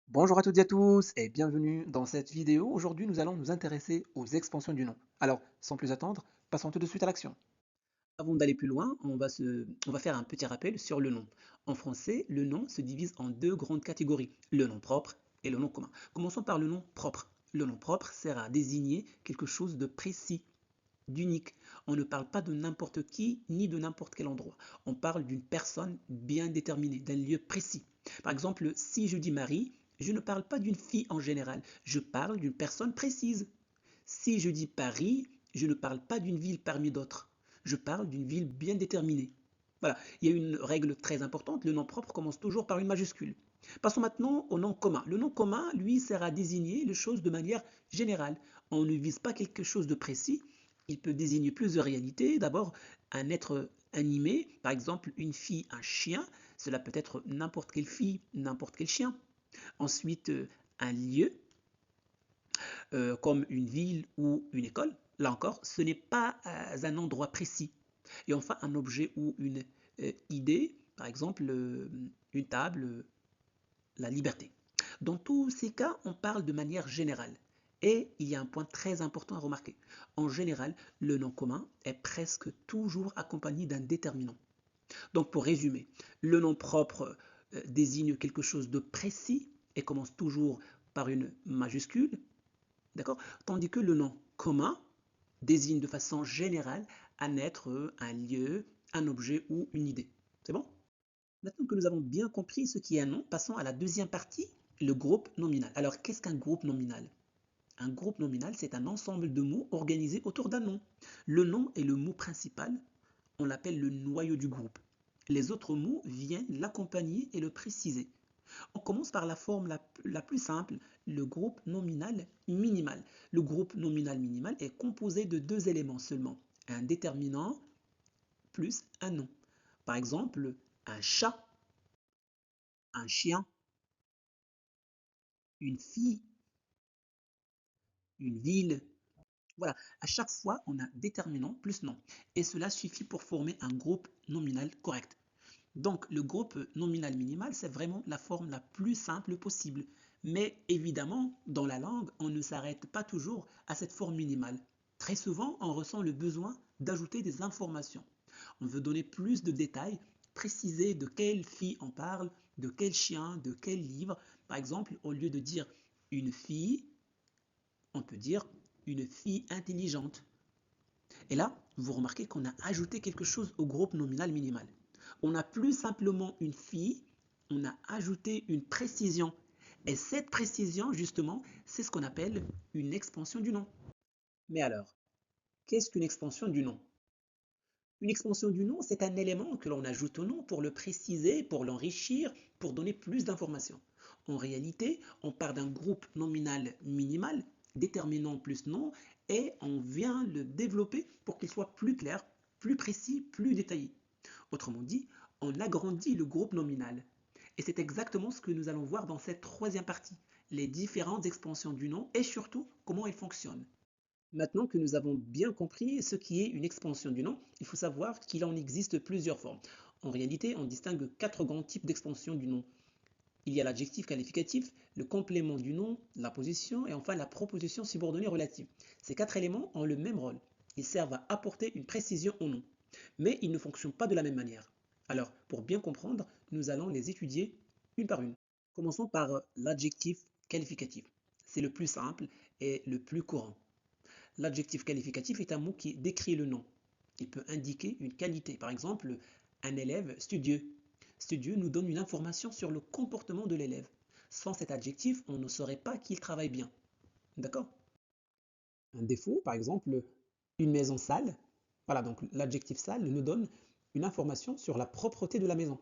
Bonjour à toutes et à tous et bienvenue dans cette vidéo. Aujourd'hui, nous allons nous intéresser aux expansions du nom. Alors, sans plus attendre, passons tout de suite à l'action. Avant d'aller plus loin, on va faire un petit rappel sur le nom. En français, le nom se divise en deux grandes catégories, le nom propre et le nom commun. Commençons par le nom propre. Le nom propre sert à désigner quelque chose de précis, d'unique. On ne parle pas de n'importe qui ni de n'importe quel endroit. On parle d'une personne bien déterminée, d'un lieu précis. Par exemple, si je dis Marie, je ne parle pas d'une fille en général, je parle d'une personne précise. Si je dis Paris, je ne parle pas d'une ville parmi d'autres, je parle d'une ville bien déterminée. Voilà, il y a une règle très importante, le nom propre commence toujours par une majuscule. Passons maintenant au nom commun. Le nom commun, lui, sert à désigner les choses de manière générale. On ne vise pas quelque chose de précis, il peut désigner plusieurs réalités. D'abord, un être animé, par exemple une fille, un chien, cela peut être n'importe quelle fille, n'importe quel chien. Ensuite, un lieu, comme une ville ou une école. Là encore, ce n'est pas un endroit précis. Et enfin, un objet ou une idée, par exemple une table, la liberté. Dans tous ces cas, on parle de manière générale. Et il y a un point très important à remarquer. En général, le nom commun est presque toujours accompagné d'un déterminant. Donc pour résumer, le nom propre désigne quelque chose de précis et commence toujours par une majuscule, d'accord? Tandis que le nom commun désigne de façon générale un être, un lieu, un objet ou une idée. C'est bon? Maintenant que nous avons bien compris ce qui est un nom, passons à la deuxième partie, le groupe nominal. Alors, qu'est-ce qu'un groupe nominal? Un groupe nominal, c'est un ensemble de mots organisés autour d'un nom. Le nom est le mot principal, on l'appelle le noyau du groupe. Les autres mots viennent l'accompagner et le préciser. On commence par la forme la plus simple, le groupe nominal minimal. Le groupe nominal minimal est composé de deux éléments seulement, un déterminant plus un nom. Par exemple, un chat, un chien, une fille, une ville. Voilà, à chaque fois, on a déterminant plus nom. Et cela suffit pour former un groupe nominal correct. Donc, le groupe nominal minimal, c'est vraiment la forme la plus simple possible. Mais évidemment, dans la langue, on ne s'arrête pas toujours à cette forme minimale. Très souvent, on ressent le besoin d'ajouter des informations. On veut donner plus de détails, préciser de quelle fille on parle, de quel chien, de quel livre. Par exemple, au lieu de dire une fille, on peut dire une fille intelligente. Et là, vous remarquez qu'on a ajouté quelque chose au groupe nominal minimal. On n'a plus simplement une fille, on a ajouté une précision. Et cette précision, justement, c'est ce qu'on appelle une expansion du nom. Mais alors, qu'est-ce qu'une expansion du nom? Une expansion du nom, c'est un élément que l'on ajoute au nom pour le préciser, pour l'enrichir, pour donner plus d'informations. En réalité, on part d'un groupe nominal minimal, déterminant plus nom, et on vient le développer pour qu'il soit plus clair, plus précis, plus détaillé. Autrement dit, on agrandit le groupe nominal. Et c'est exactement ce que nous allons voir dans cette troisième partie, les différentes expansions du nom et surtout comment elles fonctionnent. Maintenant que nous avons bien compris ce qui est une expansion du nom, il faut savoir qu'il en existe plusieurs formes. En réalité, on distingue quatre grands types d'expansion du nom. Il y a l'adjectif qualificatif, le complément du nom, la position et enfin la proposition subordonnée relative. Ces quatre éléments ont le même rôle. Ils servent à apporter une précision au nom, mais ils ne fonctionnent pas de la même manière. Alors, pour bien comprendre, nous allons les étudier une par une. Commençons par l'adjectif qualificatif. C'est le plus simple et le plus courant. L'adjectif qualificatif est un mot qui décrit le nom. Il peut indiquer une qualité. Par exemple, un élève studieux. Studieux nous donne une information sur le comportement de l'élève. Sans cet adjectif, on ne saurait pas qu'il travaille bien. D'accord? Un défaut, par exemple, une maison sale. Voilà, donc l'adjectif sale nous donne une information sur la propreté de la maison.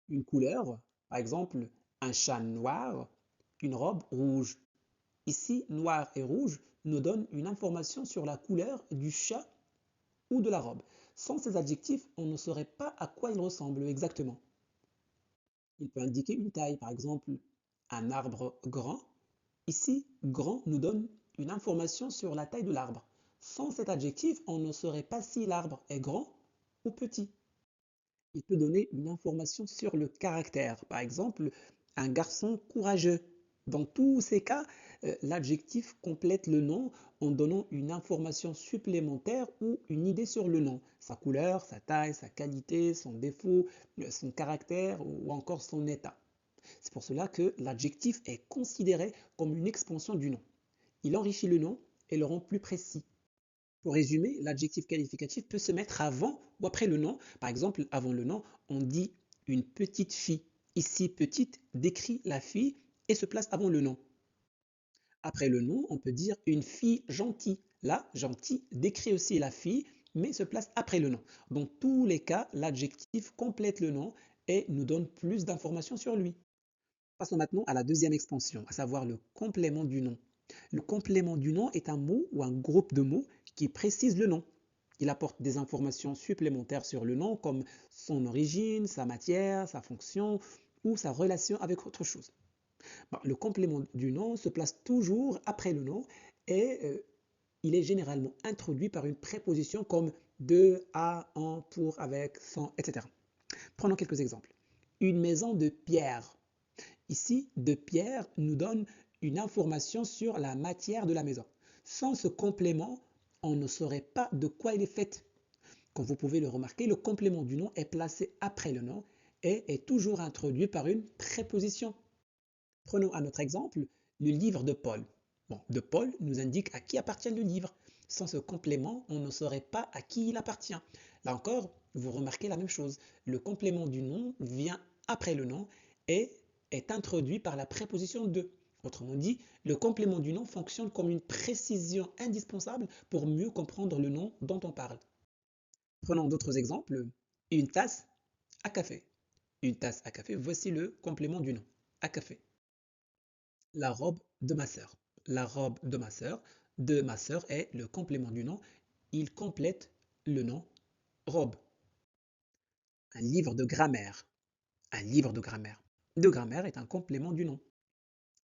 Une couleur, par exemple, un chat noir, une robe rouge. Ici, noir et rouge nous donnent une information sur la couleur du chat ou de la robe. Sans ces adjectifs, on ne saurait pas à quoi il ressemble exactement. Il peut indiquer une taille, par exemple un arbre grand. Ici, grand nous donne une information sur la taille de l'arbre. Sans cet adjectif, on ne saurait pas si l'arbre est grand ou petit. Il peut donner une information sur le caractère. Par exemple, un garçon courageux. Dans tous ces cas, l'adjectif complète le nom en donnant une information supplémentaire ou une idée sur le nom, sa couleur, sa taille, sa qualité, son défaut, son caractère ou encore son état. C'est pour cela que l'adjectif est considéré comme une expansion du nom. Il enrichit le nom et le rend plus précis. Pour résumer, l'adjectif qualificatif peut se mettre avant ou après le nom. Par exemple, avant le nom, on dit une petite fille. Ici, petite décrit la fille et se place avant le nom. Après le nom, on peut dire une fille gentille. Là, gentil décrit aussi la fille, mais se place après le nom. Dans tous les cas, l'adjectif complète le nom et nous donne plus d'informations sur lui. Passons maintenant à la deuxième expansion, à savoir le complément du nom. Le complément du nom est un mot ou un groupe de mots qui précise le nom. Il apporte des informations supplémentaires sur le nom comme son origine, sa matière, sa fonction ou sa relation avec autre chose. Bon, le complément du nom se place toujours après le nom et il est généralement introduit par une préposition comme de, à, en, pour, avec, sans, etc. Prenons quelques exemples. Une maison de pierre. Ici, de pierre nous donne une information sur la matière de la maison. Sans ce complément, on ne saurait pas de quoi il est fait. Comme vous pouvez le remarquer, le complément du nom est placé après le nom et est toujours introduit par une préposition. Prenons un autre exemple, le livre de Paul. Bon, de Paul nous indique à qui appartient le livre. Sans ce complément, on ne saurait pas à qui il appartient. Là encore, vous remarquez la même chose. Le complément du nom vient après le nom et est introduit par la préposition de. Autrement dit, le complément du nom fonctionne comme une précision indispensable pour mieux comprendre le nom dont on parle. Prenons d'autres exemples. Une tasse à café. Une tasse à café, voici le complément du nom, à café. La robe de ma sœur. La robe de ma sœur est le complément du nom. Il complète le nom robe. Un livre de grammaire. Un livre de grammaire. De grammaire est un complément du nom.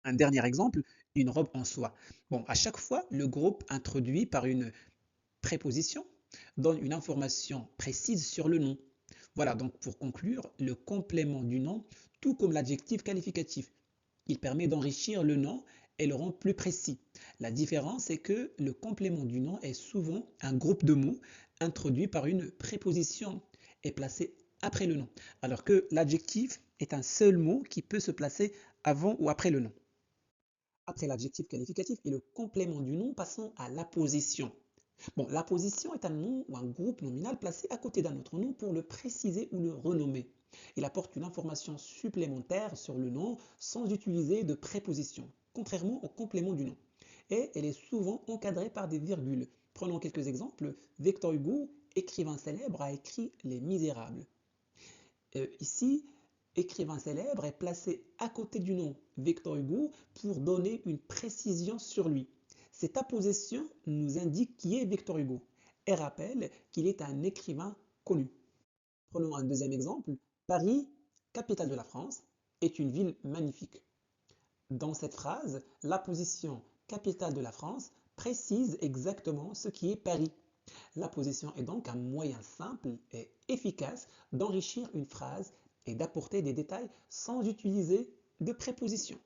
Un dernier exemple, une robe en soie. Bon, à chaque fois, le groupe introduit par une préposition donne une information précise sur le nom. Voilà, donc pour conclure, le complément du nom, tout comme l'adjectif qualificatif, il permet d'enrichir le nom et le rend plus précis. La différence est que le complément du nom est souvent un groupe de mots introduit par une préposition et placé après le nom, alors que l'adjectif est un seul mot qui peut se placer avant ou après le nom. Après l'adjectif qualificatif et le complément du nom, passons à l'apposition. Bon, l'apposition est un nom ou un groupe nominal placé à côté d'un autre nom pour le préciser ou le renommer. Il apporte une information supplémentaire sur le nom sans utiliser de préposition, contrairement au complément du nom. Et elle est souvent encadrée par des virgules. Prenons quelques exemples. Victor Hugo, écrivain célèbre, a écrit Les Misérables. Ici, écrivain célèbre est placé à côté du nom Victor Hugo pour donner une précision sur lui. Cette apposition nous indique qui est Victor Hugo et rappelle qu'il est un écrivain connu. Prenons un deuxième exemple. Paris, capitale de la France, est une ville magnifique. Dans cette phrase, l'apposition capitale de la France précise exactement ce qui est Paris. L'apposition est donc un moyen simple et efficace d'enrichir une phrase et d'apporter des détails sans utiliser de préposition.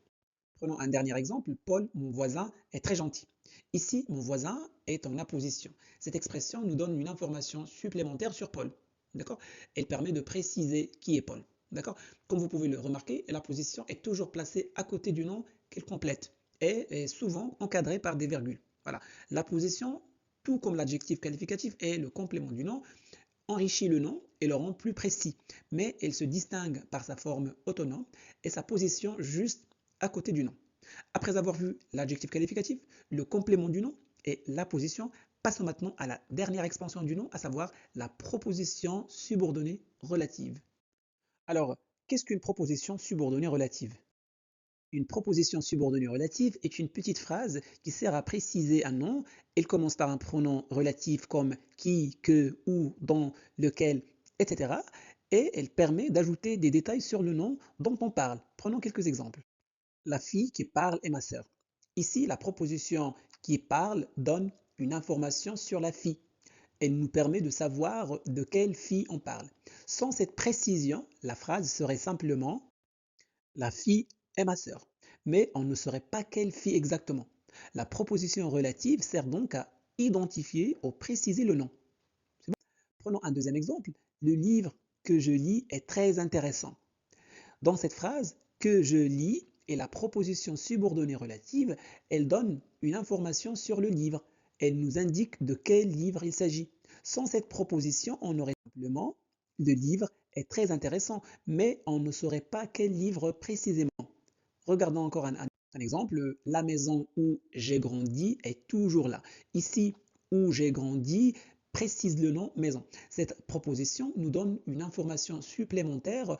Prenons un dernier exemple. Paul, mon voisin, est très gentil. Ici, mon voisin est en apposition. Cette expression nous donne une information supplémentaire sur Paul. D'accord? Elle permet de préciser qui est Paul. D'accord? Comme vous pouvez le remarquer, l'apposition est toujours placée à côté du nom qu'elle complète et est souvent encadrée par des virgules. Voilà. L'apposition, tout comme l'adjectif qualificatif et le complément du nom, enrichit le nom et le rend plus précis, mais elle se distingue par sa forme autonome et sa position juste à côté du nom. Après avoir vu l'adjectif qualificatif, le complément du nom et la position, passons maintenant à la dernière expansion du nom, à savoir la proposition subordonnée relative. Alors, qu'est-ce qu'une proposition subordonnée relative? Une proposition subordonnée relative est une petite phrase qui sert à préciser un nom. Elle commence par un pronom relatif comme qui, que, où, dans, lequel, etc. Et elle permet d'ajouter des détails sur le nom dont on parle. Prenons quelques exemples. La fille qui parle est ma sœur. Ici, la proposition qui parle donne une information sur la fille. Elle nous permet de savoir de quelle fille on parle. Sans cette précision, la phrase serait simplement la fille est ma sœur, mais on ne saurait pas quelle fille exactement. La proposition relative sert donc à identifier ou préciser le nom. C'est bon. Prenons un deuxième exemple. Le livre que je lis est très intéressant. Dans cette phrase, que je lis et la proposition subordonnée relative, elle donne une information sur le livre. Elle nous indique de quel livre il s'agit. Sans cette proposition, on aurait simplement le livre est très intéressant, mais on ne saurait pas quel livre précisément. Regardons encore un exemple. La maison où j'ai grandi est toujours là. Ici, où j'ai grandi, précise le nom maison. Cette proposition nous donne une information supplémentaire.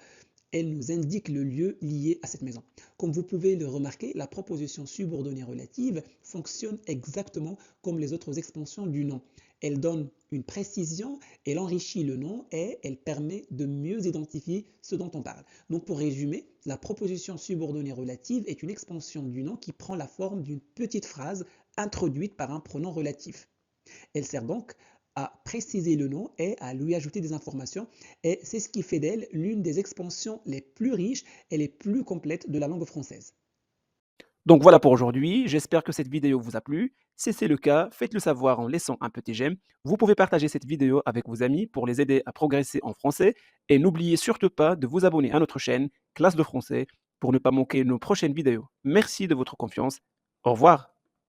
Elle nous indique le lieu lié à cette maison. Comme vous pouvez le remarquer, la proposition subordonnée relative fonctionne exactement comme les autres expansions du nom. Elle donne une précision, elle enrichit le nom et elle permet de mieux identifier ce dont on parle. Donc pour résumer, la proposition subordonnée relative est une expansion du nom qui prend la forme d'une petite phrase introduite par un pronom relatif. Elle sert donc à préciser le nom et à lui ajouter des informations. Et c'est ce qui fait d'elle l'une des expansions les plus riches et les plus complètes de la langue française. Donc voilà pour aujourd'hui, j'espère que cette vidéo vous a plu. Si c'est le cas, faites-le savoir en laissant un petit j'aime. Vous pouvez partager cette vidéo avec vos amis pour les aider à progresser en français. Et n'oubliez surtout pas de vous abonner à notre chaîne Classe de français pour ne pas manquer nos prochaines vidéos. Merci de votre confiance. Au revoir.